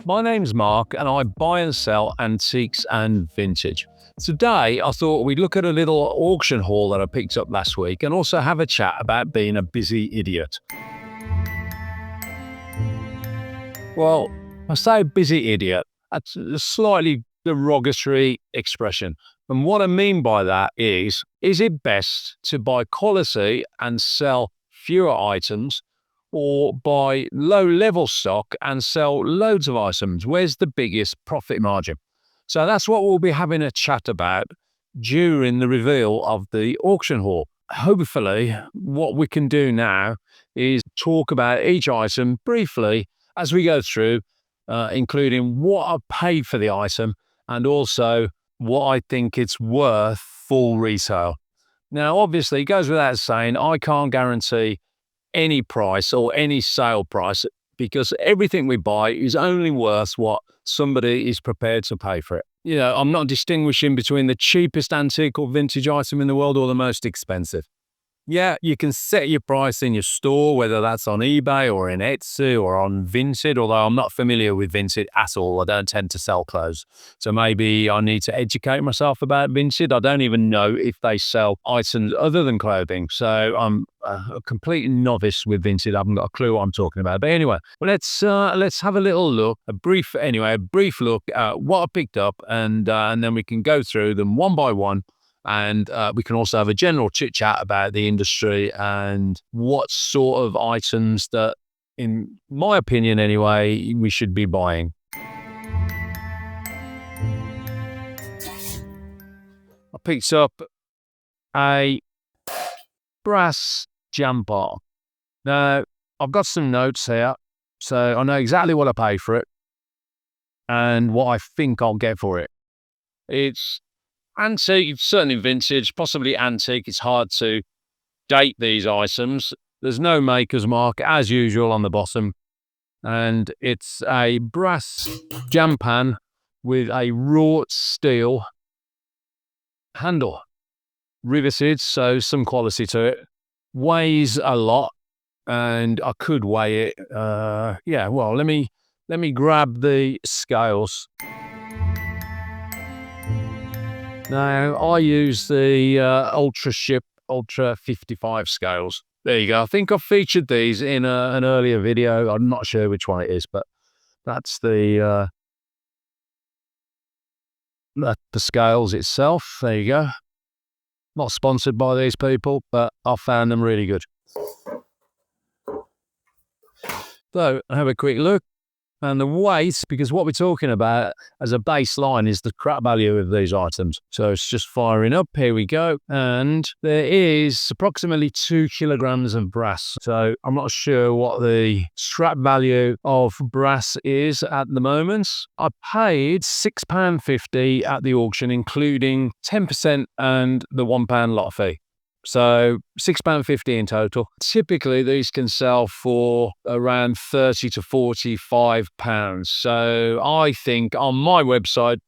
My name's Mark and I buy and sell antiques and vintage. Today, I thought we'd look at a little auction haul that I picked up last week and also have a chat about being a busy idiot. Well, I say busy idiot, that's a slightly derogatory expression. And what I mean by that is it best to buy quality and sell fewer items, or buy low-level stock and sell loads of items? Where's the biggest profit margin? So that's what we'll be having a chat about during the reveal of the auction haul. Hopefully, what we can do now is talk about each item briefly as we go through, including what I paid for the item and also what I think it's worth full retail. Now, obviously, it goes without saying, I can't guarantee any price or any sale price, because everything we buy is only worth what somebody is prepared to pay for it. You know, I'm not distinguishing between the cheapest antique or vintage item in the world or the most expensive. Yeah, you can set your price in your store, whether that's on eBay or in Etsy or on Vinted, although I'm not familiar with Vinted at all. I don't tend to sell clothes. So maybe I need to educate myself about Vinted. I don't even know if they sell items other than clothing. So I'm a complete novice with Vinted. I haven't got a clue what I'm talking about. But anyway, well, let's have a little look, a brief look at what I picked up, and then we can go through them one by one. And we can also have a general chit chat about the industry and what sort of items that, in my opinion anyway, we should be buying. I picked up a brass jumper. Now, I've got some notes here, so I know exactly what I paid for it and what I think I'll get for it. It's antique, certainly vintage, possibly antique. It's hard to date these items. There's no maker's mark, as usual, on the bottom. And it's a brass jam pan with a wrought steel handle, riveted, so some quality to it. Weighs a lot, and I could weigh it. Well, let me grab the scales. Now, I use the Ultra 55 scales. There you go. I think I've featured these in an earlier video. I'm not sure which one it is, but that's the scales itself. There you go. Not sponsored by these people, but I found them really good. So, have a quick look. And the weight, because what we're talking about as a baseline is the scrap value of these items. So it's just firing up. Here we go. And there is approximately 2 kilograms of brass. So I'm not sure what the scrap value of brass is at the moment. I paid £6.50 at the auction, including 10% and the £1 lot fee. So £6.50 in total. Typically, these can sell for around £30 to £45. So I think on my website,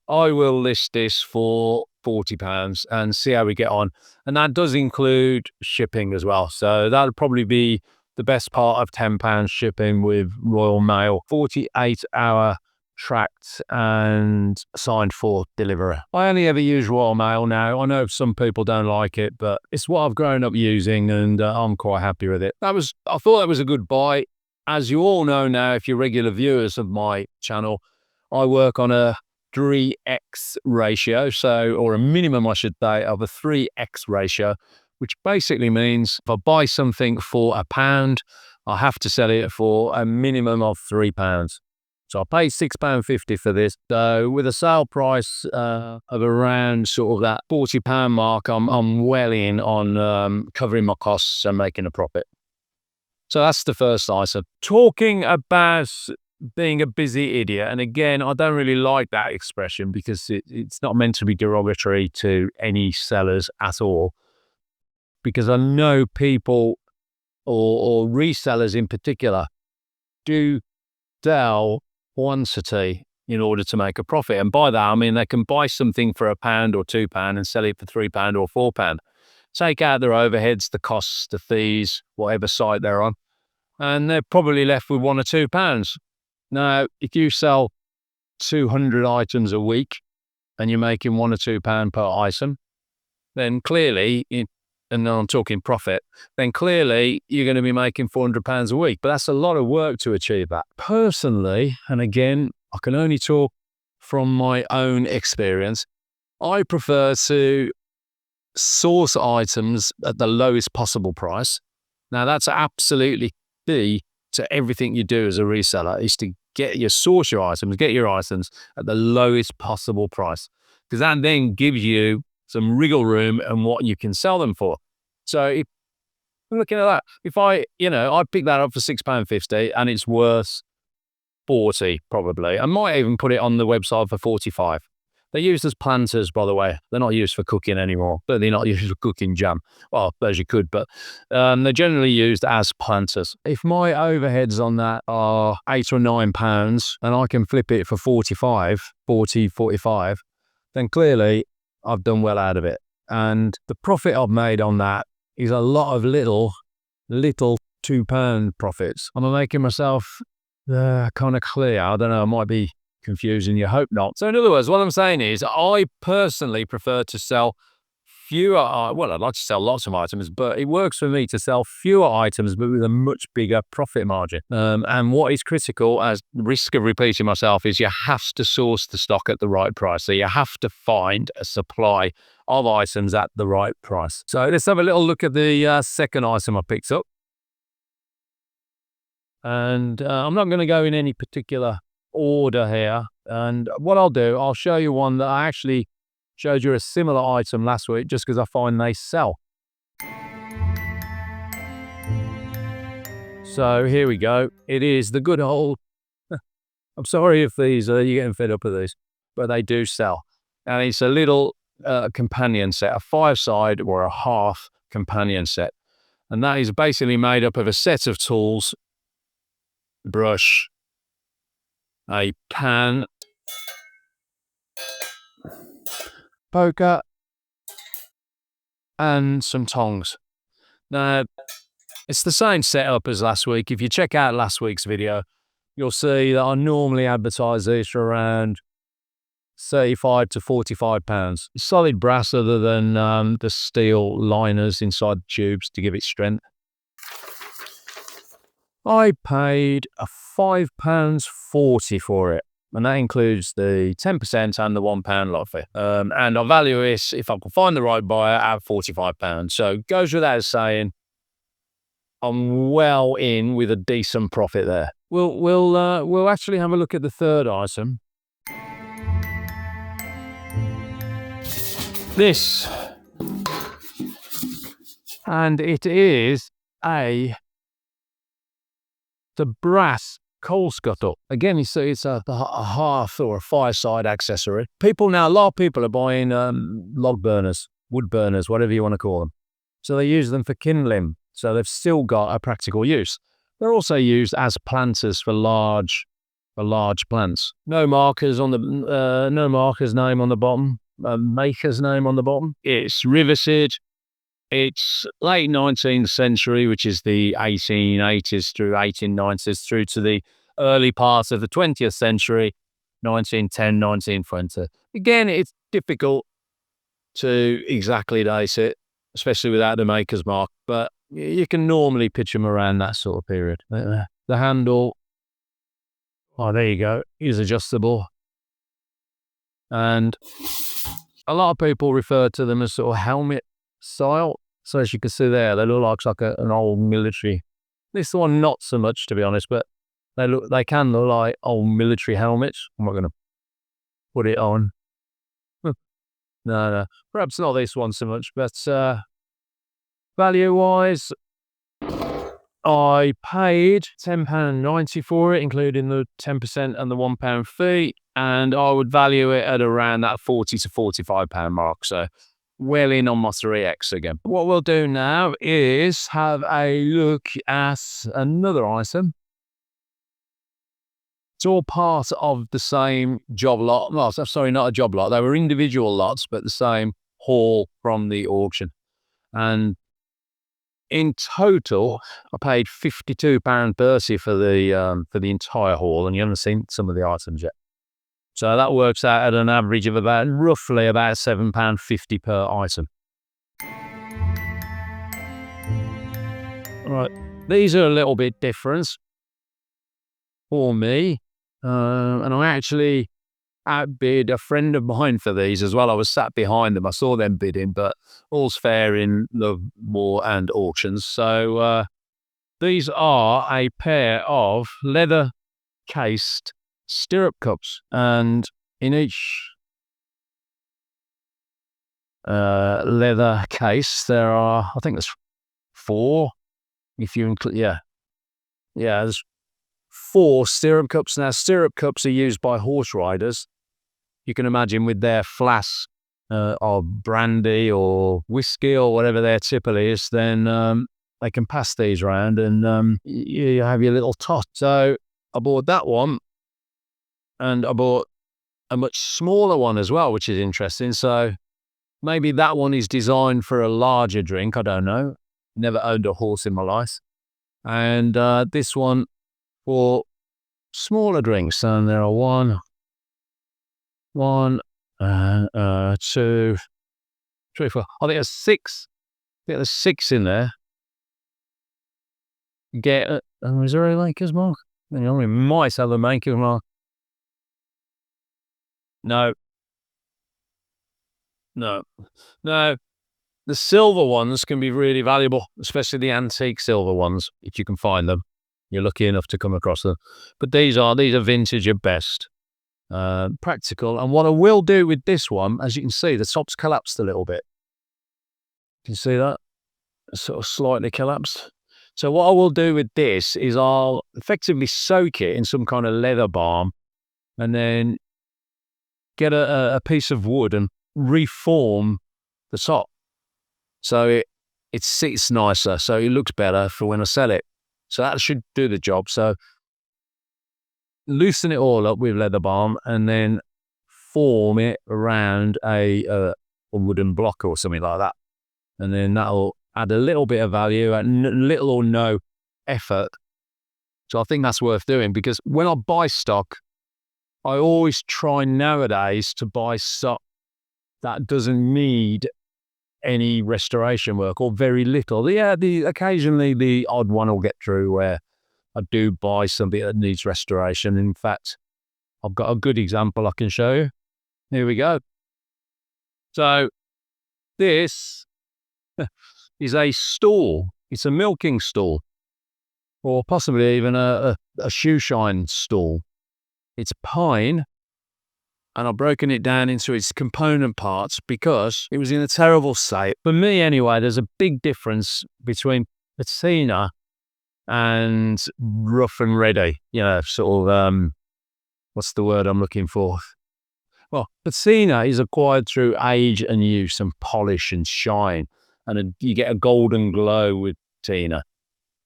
I will list this for £40 and see how we get on. And that does include shipping as well. So that'll probably be the best part of £10 shipping with Royal Mail. 48-hour tracked and signed for delivery. I only ever use Royal Mail now. I know some people don't like it, but it's what I've grown up using, and I'm quite happy with it. I thought that was a good buy. As you all know now, if you're regular viewers of my channel, I work on a 3x ratio, or a minimum, I should say, of a 3x ratio, which basically means if I buy something for £1, I have to sell it for a minimum of £3. So I paid £6.50 for this. So with a sale price of around sort of that £40 mark, I'm well in on covering my costs and making a profit. So that's the first item. Talking about being a busy idiot, and again, I don't really like that expression because it's not meant to be derogatory to any sellers at all. Because I know people, or resellers in particular, do sell quantity in order to make a profit. And by that, I mean they can buy something for £1 or £2 and sell it for £3 or £4. Take out their overheads, the costs, the fees, whatever site they're on, and they're probably left with £1 or £2. Now, if you sell 200 items a week and you're making £1 or £2 per item, then clearly, and I'm talking profit, then clearly you're going to be making £400 a week. But that's a lot of work to achieve that. Personally, and again, I can only talk from my own experience, I prefer to source items at the lowest possible price. Now, that's absolutely key to everything you do as a reseller, is to get your items at the lowest possible price, because that then gives you some wriggle room and what you can sell them for. So if looking at that, if I pick that up for £6.50 and it's worth 40 probably, I might even put it on the website for 45. They're used as planters, by the way. They're not used for cooking anymore, but they're not used for cooking jam. Well, as you could, but they're generally used as planters. If my overheads on that are £8 or £9 and I can flip it for 45, then clearly I've done well out of it. And the profit I've made on that is a lot of little £2 profits. Am I making myself kind of clear? I don't know. I might be confusing you. Hope not. So in other words, what I'm saying is I personally prefer to sell fewer. Well, I'd like to sell lots of items, but it works for me to sell fewer items, but with a much bigger profit margin. And what is critical, as risk of repeating myself, is you have to source the stock at the right price. So you have to find a supply of items at the right price. So let's have a little look at the second item I picked up. And I'm not going to go in any particular order here. And what I'll do, I'll show you one that I actually showed you a similar item last week, just because I find they sell. So here we go. It is the good old, I'm sorry if these you're getting fed up with these, but they do sell. And it's a little companion set, a 5-side or a half companion set. And that is basically made up of a set of tools, brush, a pan, poker, and some tongs. Now, it's the same setup as last week. If you check out last week's video, you'll see that I normally advertise these for around 35 to 45 pounds. Solid brass, other than the steel liners inside the tubes to give it strength. I paid £5.40 for it, and that includes the 10% and the £1 lot fee. And I value it, if I can find the right buyer, at £45. So goes without saying, I'm well in with a decent profit there. We'll actually have a look at the third item. This, and it is the brass coal scuttle. Again, it's a half or a 5-side accessory. A lot of people are buying log burners, wood burners, whatever you want to call them. So they use them for kindling. So they've still got a practical use. They're also used as planters for large plants. No markers on the no marker's name on the bottom. Maker's name on the bottom. It's riveted. It's late 19th century, which is the 1880s through 1890s, through to the early part of the 20th century, 1910, 1920. Again, it's difficult to exactly date it, especially without the maker's mark, but you can normally pitch them around that sort of period. The handle, there you go, is adjustable. And a lot of people refer to them as sort of helmet style. So as you can see there, they look like an old military. This one not so much, to be honest, but they can look like old military helmets. I'm not going to put it on. No, perhaps not this one so much, but value-wise, I paid £10.90 for it, including the 10% and the £1 fee, and I would value it at around that £40 to £45 mark. So well in on my 3X again. What we'll do now is have a look at another item. It's all part of the same job lot. Well, sorry, not a job lot. They were individual lots, but the same haul from the auction. And in total, I paid £52.30 for the entire haul, and you haven't seen some of the items yet. So that works out at an average of roughly about £7.50 per item. All right, these are a little bit different for me, and I actually outbid a friend of mine for these as well. I was sat behind them. I saw them bidding, but all's fair in love, war, and auctions. So these are a pair of leather cased stirrup cups, and in each leather case there are, I think there's 4, if you include, yeah, there's 4 stirrup cups. Now, stirrup cups are used by horse riders. You can imagine with their flask of brandy or whiskey or whatever their tipple is, then they can pass these around, and you have your little tot. So I bought that one, and I bought a much smaller one as well, which is interesting. So maybe that one is designed for a larger drink. I don't know. Never owned a horse in my life. And this one for smaller drinks. And there are 1, 2, 3, 4. I think there's 6. I think there's 6 in there. Is there a maker's mark? I only might have a maker's mark. No. The silver ones can be really valuable, especially the antique silver ones, if you can find them. You're lucky enough to come across them. But these are vintage at best. Practical. And what I will do with this one, as you can see, the top's collapsed a little bit. Can you see that? It's sort of slightly collapsed. So what I will do with this is I'll effectively soak it in some kind of leather balm, and then get a piece of wood and reform the top. So it sits nicer, so it looks better for when I sell it. So that should do the job. So loosen it all up with leather balm, and then form it around a wooden block or something like that. And then that'll add a little bit of value and little or no effort. So I think that's worth doing, because when I buy stock, I always try nowadays to buy stock that doesn't need any restoration work, or very little. Occasionally the odd one will get through where I do buy something that needs restoration. In fact, I've got a good example I can show you. Here we go. So this is a stool. It's a milking stool, or possibly even a shoe shine stool. It's pine, and I've broken it down into its component parts because it was in a terrible state. For me anyway, there's a big difference between patina and rough and ready. Sort of, what's the word I'm looking for? Well, patina is acquired through age and use and polish and shine, and you get a golden glow with patina.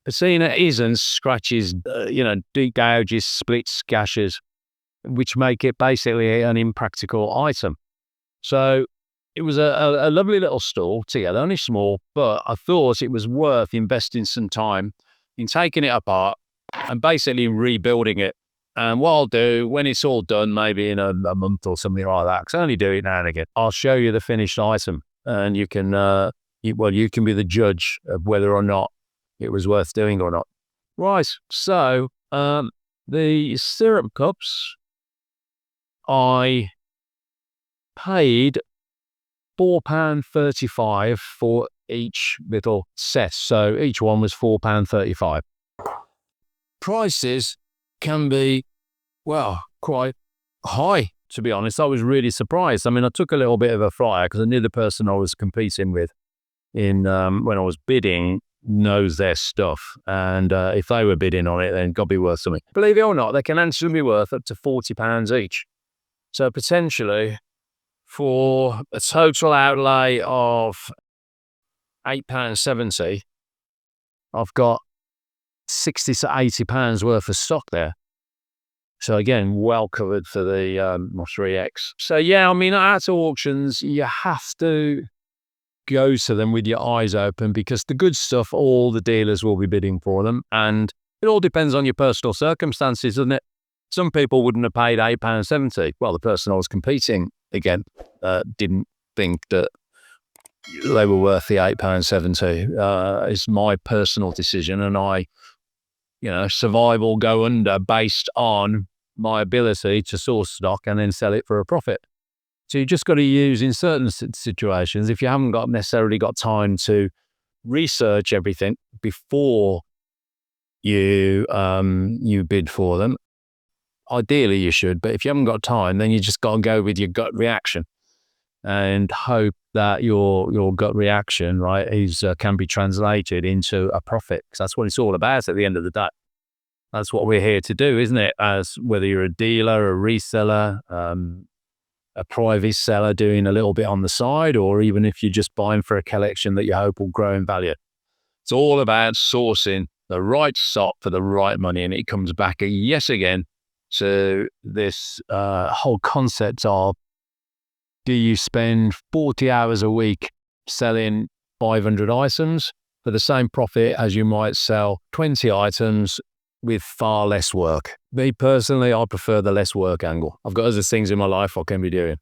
Patina isn't scratches, deep gouges, splits, gashes, which make it basically an impractical item. So it was a lovely little stool together, only small, but I thought it was worth investing some time in taking it apart and basically rebuilding it. And what I'll do when it's all done, maybe in a month or something like that, because I only do it now and again, I'll show you the finished item, and you can, you can be the judge of whether or not it was worth doing or not. Right, so the stirrup cups, I paid £4.35 for each little set. So each one was £4.35. Prices can be, well, quite high, to be honest. I was really surprised. I mean, I took a little bit of a flyer because I knew the person I was competing with when I was bidding knows their stuff. And if they were bidding on it, then got to be worth something. Believe it or not, they can actually be worth up to £40 each. So potentially, for a total outlay of £8.70, I've got £60 to £80 worth of stock there. So again, well covered for the my 3X. So yeah, I mean, at auctions, you have to go to them with your eyes open, because the good stuff, all the dealers will be bidding for them. And it all depends on your personal circumstances, doesn't it? Some people wouldn't have paid £8.70. Well, the person I was competing against didn't think that they were worth the £8.70. It's my personal decision, and I, survive or go under based on my ability to source stock and then sell it for a profit. So you just got to use, in certain situations, if you haven't necessarily got time to research everything before you bid for them. Ideally, you should, but if you haven't got time, then you just got to go with your gut reaction and hope that your gut reaction, right, can be translated into a profit, because that's what it's all about at the end of the day. That's what we're here to do, isn't it? As whether you're a dealer, a reseller, a private seller doing a little bit on the side, or even if you're just buying for a collection that you hope will grow in value. It's all about sourcing the right stock for the right money, and it comes back yes again to this whole concept of, do you spend 40 hours a week selling 500 items for the same profit as you might sell 20 items with far less work? Me personally, I prefer the less work angle. I've got other things in my life I can be doing.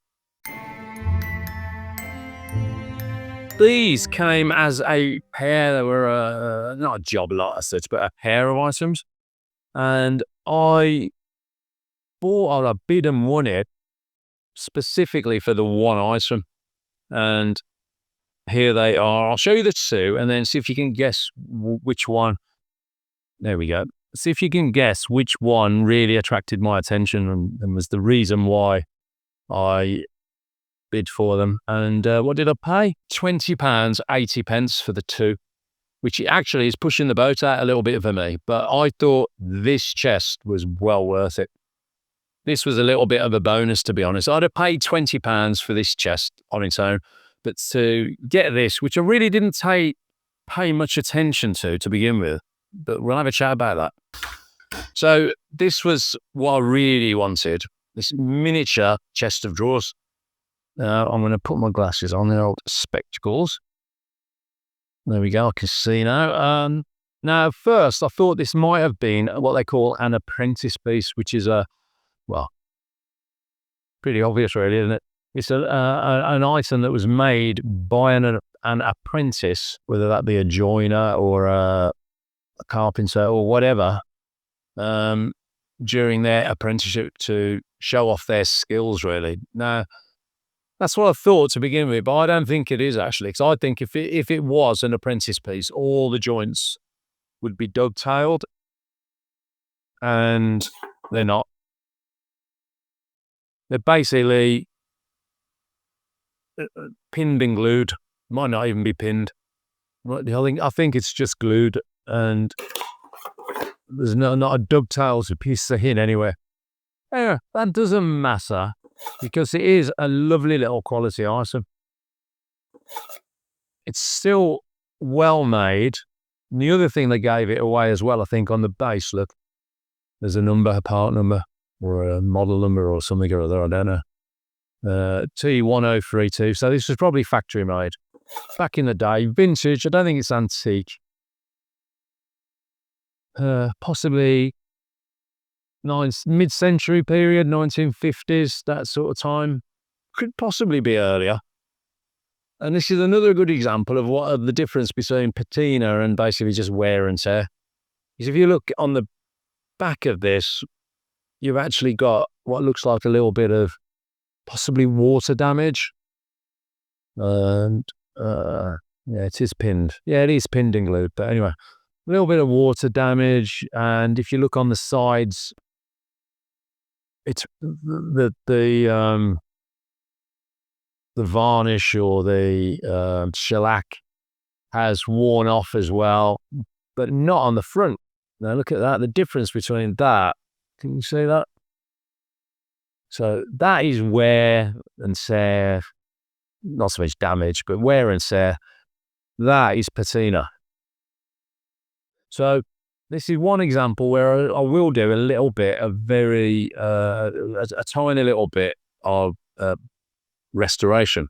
These came as a pair. They were not a job lot as such, but a pair of items. And I bid and won it specifically for the one item. And here they are. I'll show you the two and then see if you can guess which one. There we go. See if you can guess which one really attracted my attention and was the reason why I bid for them. And what did I pay? £20.80 for the two, which actually is pushing the boat out a little bit for me. But I thought this chest was well worth it. This was a little bit of a bonus, to be honest. I'd have paid £20 for this chest on its own, but to get this, which I really didn't pay much attention to begin with, but we'll have a chat about that. So this was what I really wanted, this miniature chest of drawers. Now I'm going to put my glasses on, the old spectacles. There we go, I can see now. Now, first, I thought this might have been what they call an apprentice piece, which is pretty obvious really, isn't it? It's an item that was made by an apprentice, whether that be a joiner or a carpenter or whatever, during their apprenticeship to show off their skills, really. Now, that's what I thought to begin with, but I don't think it is actually, because I think if it was an apprentice piece, all the joints would be dovetailed, and they're not. They're basically pinned and glued. Might not even be pinned. I think it's just glued, and there's not a dovetail to piece the hin anywhere. Yeah, that doesn't matter, because it is a lovely little quality item. It's still well made. And the other thing that gave it away as well, I think, on the base, look, there's a number, a part number, or a model number or something or other, I don't know. T1032. So this was probably factory made. Back in the day, vintage, I don't think it's antique. Possibly mid-century period, 1950s, that sort of time. Could possibly be earlier. And this is another good example of the difference between patina and basically just wear and tear. Because if you look on the back of this, you've actually got what looks like a little bit of possibly water damage. And yeah, it is pinned. Yeah, it is pinned and glued. But anyway, a little bit of water damage. And if you look on the sides, it's the varnish or the shellac has worn off as well, but not on the front. Now look at that, the difference between that. Can you see that? So that is wear and tear, not so much damage, but wear and tear. That is patina. So this is one example where I will do a little bit of a tiny little bit of restoration,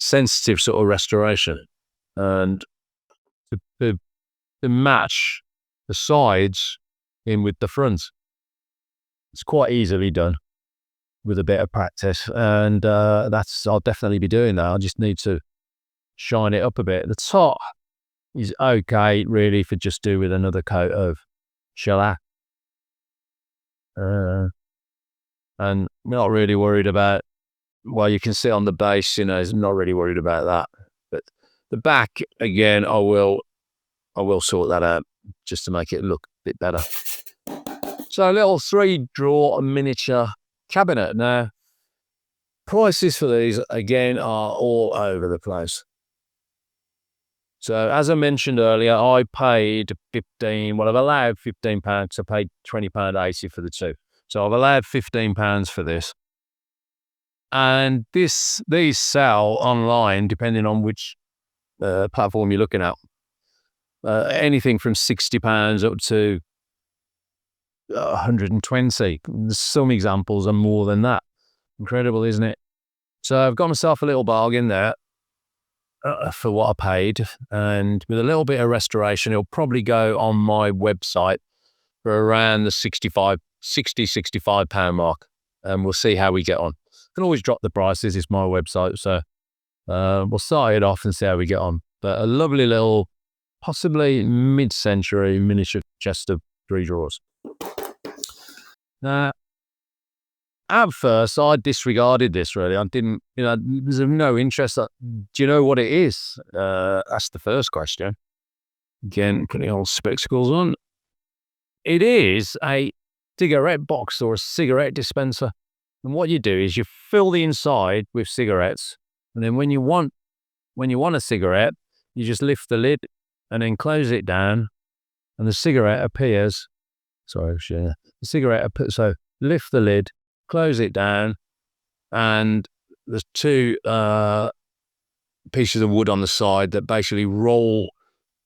sensitive sort of restoration. and to match the sides in with the front. It's quite easily done with a bit of practice, and I'll definitely be doing that. I just need to shine it up a bit. The top is okay, really, for just do with another coat of shellac. And I'm not really worried about, well, you can see on the base, I'm not really worried about that. But the back, again, I will sort that out just to make it look a bit better. So a little 3-drawer miniature cabinet. Now, prices for these, again, are all over the place. So as I mentioned earlier, I paid I've allowed £15. I paid £20.80 for the two. So I've allowed £15 for this. And these sell online, depending on which platform you're looking at. Anything from £60 up to 120. Some examples are more than that. Incredible, isn't it? So I've got myself a little bargain there for what I paid, and with a little bit of restoration, it'll probably go on my website for around the £65 mark, and we'll see how we get on. Can always drop the prices. It's my website, so we'll start it off and see how we get on. But a lovely little, possibly mid-century miniature chest of 3 drawers. Now, at first, I disregarded this, really. I didn't, there's no interest. Do you know what it is? That's the first question. Again, putting old spectacles on. It is a cigarette box or a cigarette dispenser. And what you do is you fill the inside with cigarettes. And then when you want a cigarette, you just lift the lid and then close it down. And the cigarette appears. Sorry, the cigarette appears. So lift the lid, close it down, and there's 2 pieces of wood on the side that basically roll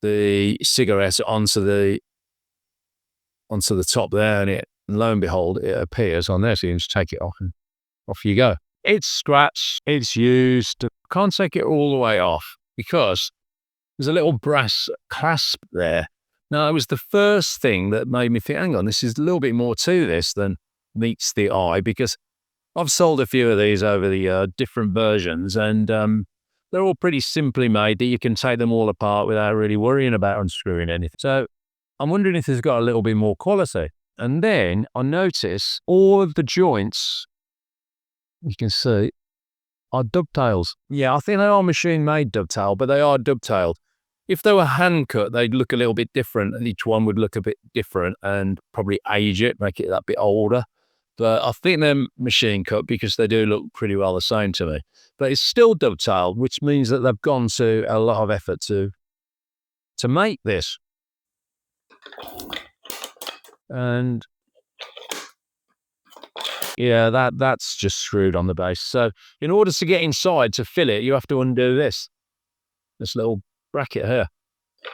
the cigarettes onto the top there, and lo and behold, it appears on there. So you can just take it off and off you go. It's scratched, it's used. Can't take it all the way off because there's a little brass clasp there. Now, it was the first thing that made me think, hang on, this is a little bit more to this than meets the eye, because I've sold a few of these over the different versions, and they're all pretty simply made that you can take them all apart without really worrying about unscrewing anything. So I'm wondering if it's got a little bit more quality. And then I notice all of the joints, you can see, are dovetails. Yeah, I think they are machine-made dovetail, but they are dovetailed. If they were hand-cut, they'd look a little bit different, and each one would look a bit different and probably age it, make it that bit older. But I think they're machine-cut because they do look pretty well the same to me. But it's still dovetailed, which means that they've gone to a lot of effort to make this. And yeah, that's just screwed on the base. So in order to get inside to fill it, you have to undo this little bracket here.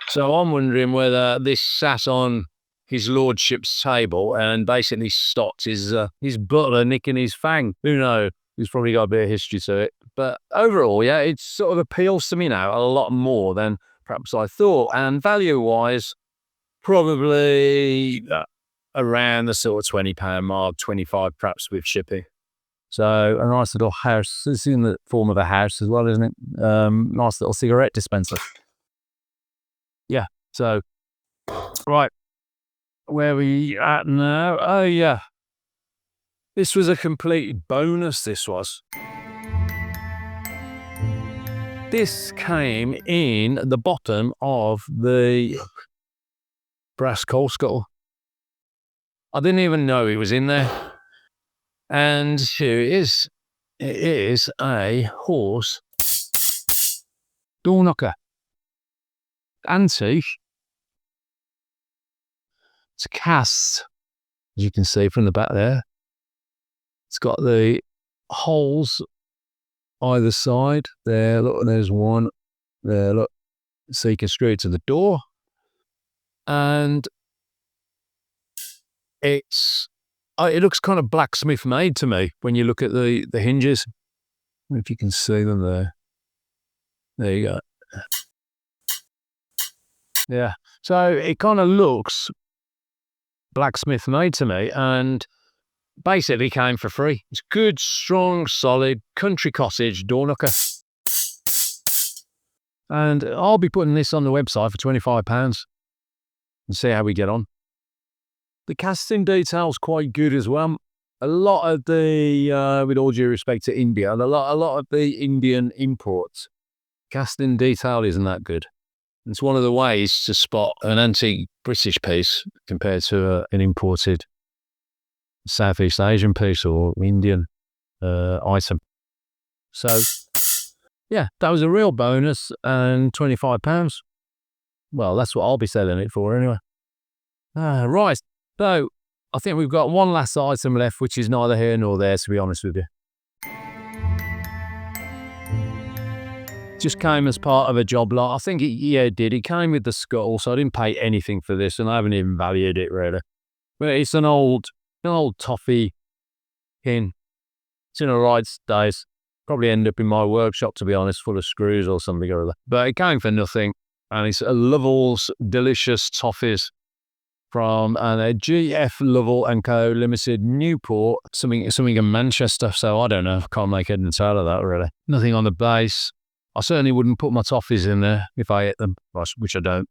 So I'm wondering whether this sat on his lordship's table and basically stopped his butler nicking his fang. Who knows? He's probably got a bit of history to it. But overall, yeah, it sort of appeals to me now a lot more than perhaps I thought. And value-wise, probably around the sort of £20 mark, 25 perhaps with shipping. So a nice little house. It's in the form of a house as well, isn't it? Nice little cigarette dispenser. Yeah. So, right. Where are we at now? Oh, yeah. This was a complete bonus, this was. This came in the bottom of the brass coal scuttle. I didn't even know it was in there. And here it is. It is a horse door knocker. Antique. It's cast, as you can see from the back there. It's got the holes either side. There, look, there's one. There, look. So you can screw it to the door. And it looks kind of blacksmith made to me when you look at the hinges. If you can see them there. There you go. Yeah. So it kind of looks blacksmith made to me, and basically came for free. It's good, strong, solid country cottage door knocker. And I'll be putting this on the website for £25 and see how we get on. The casting detail's quite good as well. A lot of the, with all due respect to India, a lot of the Indian imports, casting detail isn't that good. It's one of the ways to spot an antique British piece compared to an imported Southeast Asian piece or Indian item. So, yeah, that was a real bonus, and £25. Well, that's what I'll be selling it for anyway. Right, so I think we've got one last item left, which is neither here nor there, to be honest with you. Just came as part of a job lot. I think it did. It came with the scuttle, so I didn't pay anything for this, and I haven't even valued it really. But it's an old toffee tin. It's in a right state. Probably end up in my workshop, to be honest, full of screws or something or other. But it came for nothing, and it's a Lovell's delicious toffees from a G.F Lovell and Co. Limited, Newport, something in Manchester. So I don't know. I can't make head and tail of that really. Nothing on the base. I certainly wouldn't put my toffees in there if I ate them, which I don't.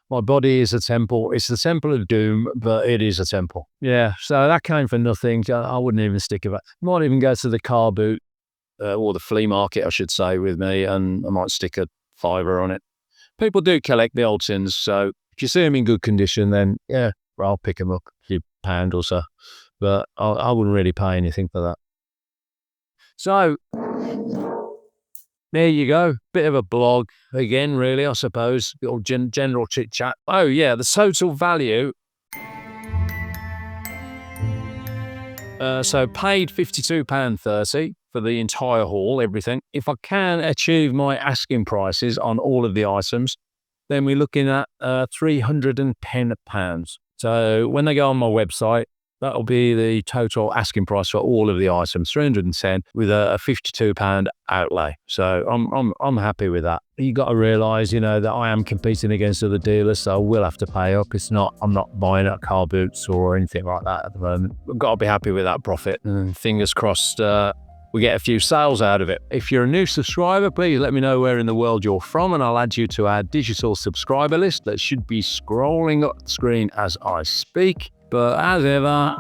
My body is a temple. It's the temple of doom, but it is a temple. Yeah, so that came for nothing. I wouldn't even stick with it. Might even go to the car boot, or the flea market, I should say, with me, and I might stick a £5 on it. People do collect the old tins, so if you see them in good condition, then yeah, well, I'll pick them up, a few pound or so. But I wouldn't really pay anything for that. So there you go. Bit of a blog again, really, I suppose. Little general chit chat. Oh yeah, the total value. So paid £52.30 for the entire haul, everything. If I can achieve my asking prices on all of the items, then we're looking at £310. So when they go on my website, that'll be the total asking price for all of the items, 310 with a £52 outlay. So I'm happy with that. You got to realise, that I am competing against other dealers, so I will have to pay up. I'm not buying at car boots or anything like that at the moment. I've got to be happy with that profit, and fingers crossed we get a few sales out of it. If you're a new subscriber, please let me know where in the world you're from, and I'll add you to our digital subscriber list that should be scrolling up the screen as I speak. But as ever,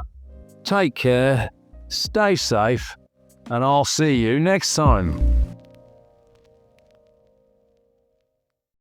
take care, stay safe, and I'll see you next time.